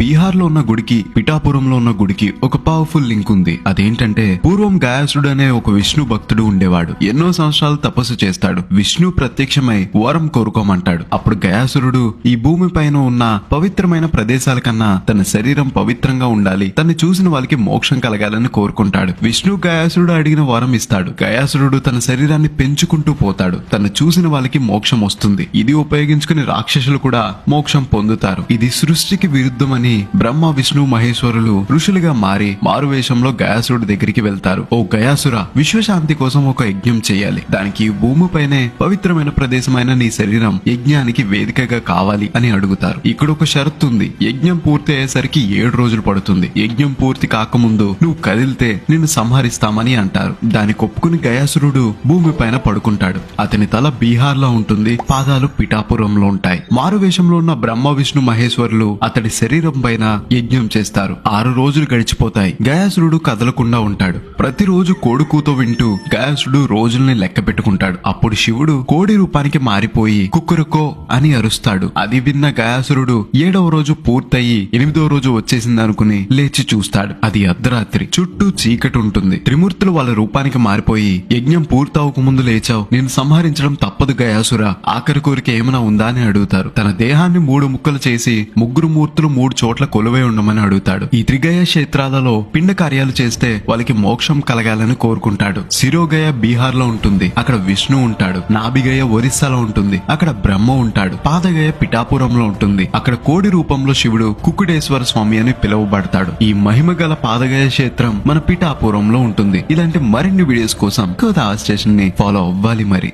బీహార్ లో ఉన్న గుడికి పిఠాపురంలో ఉన్న గుడికి ఒక పవర్ఫుల్ లింక్ ఉంది. అదేంటంటే పూర్వం గయాసుడు అనే ఒక విష్ణు భక్తుడు ఉండేవాడు. ఎన్నో సంవత్సరాలు తపస్సు చేస్తాడు. విష్ణు ప్రత్యక్షమై వరం కోరుకోమంటాడు. అప్పుడు గయాసురుడు ఈ భూమి పైన ఉన్న పవిత్రమైన ప్రదేశాల కన్నా తన శరీరం పవిత్రంగా ఉండాలి, తను చూసిన వాళ్ళకి మోక్షం కలగాలని కోరుకుంటాడు. విష్ణు గయాసురుడు అడిగిన వరం ఇస్తాడు. గయాసురుడు తన శరీరాన్ని పెంచుకుంటూ పోతాడు. తను చూసిన వాళ్ళకి మోక్షం వస్తుంది. ఇది ఉపయోగించుకుని రాక్షసులు కూడా మోక్షం పొందుతారు. ఇది సృష్టికి విరుద్ధమని బ్రహ్మ విష్ణు మహేశ్వరులు ఋషులుగా మారి మారువేషంలో గయాసురుడి దగ్గరికి వెళ్తారు. ఓ గయాసుర, విశ్వశాంతి కోసం ఒక యజ్ఞం చేయాలి. దానికి భూమిపైనే పవిత్రమైన ప్రదేశమైన నీ శరీరం యజ్ఞానికి వేదికగా కావాలి అని అడుగుతారు. ఇక్కడ ఒక షరతు ఉంది. యజ్ఞం పూర్తి అయ్యేసరికి 7 రోజులు పడుతుంది. యజ్ఞం పూర్తి కాకముందు నువ్వు కదిలితే నిన్ను సంహరిస్తామని అంటారు. దానికి ఒప్పుకుని గయాసురుడు భూమిపైన పడుకుంటాడు. అతని తల బీహార్ లో ఉంటుంది, పాదాలు పిఠాపురంలో ఉంటాయి. మారువేషంలో ఉన్న బ్రహ్మ విష్ణు మహేశ్వరులు అతడి శరీరం పైన యజ్ఞం చేస్తారు. 6 రోజులు గడిచిపోతాయి. గయాసురుడు కదలకుండా ఉంటాడు. ప్రతిరోజు కోడి కూత వింటూ గయాసురుడు రోజుల్ని లెక్క పెట్టుకుంటాడు. అప్పుడు శివుడు కోడి రూపానికి మారిపోయి కుక్కురుకో అని అరుస్తాడు. అది విన్న గయాసురుడు 7వ రోజు పూర్తయి 8వ రోజు వచ్చేసిందనుకుని లేచి చూస్తాడు. అది అర్ధరాత్రి. చుట్టూ చీకటి ఉంటుంది. త్రిమూర్తులు వాళ్ళ రూపానికి మారిపోయి యజ్ఞం పూర్తవక ముందు లేచావు, నేను సంహరించడం తప్పదు గయాసుర, ఆఖరి కోరిక ఏమైనా ఉందా అని అడుగుతారు. తన దేహాన్ని 3 ముక్కలు చేసి 3 మూర్తులు 3 చోట్ల కొలువై ఉండమని అడుగుతాడు. ఈ త్రిగయ క్షేత్రాలలో పిండ కార్యాలు చేస్తే వాళ్ళకి మోక్షం కలగాలని కోరుకుంటాడు. శిరోగయ బీహార్ లో ఉంటుంది. అక్కడ విష్ణు ఉంటాడు. నాభిగయ ఒరిస్సాలో ఉంటుంది. అక్కడ బ్రహ్మ ఉంటాడు. పాదగయ పిఠాపురంలో ఉంటుంది. అక్కడ కోడి రూపంలో శివుడు కుక్కుడేశ్వర స్వామి అని పిలువబడతాడు. ఈ మహిమ గల పాదగయ క్షేత్రం మన పిఠాపురంలో ఉంటుంది. ఇలాంటి మరిన్ని వీడియోస్ కోసం కోదా స్టేషన్ ని ఫాలో అవ్వాలి మరి.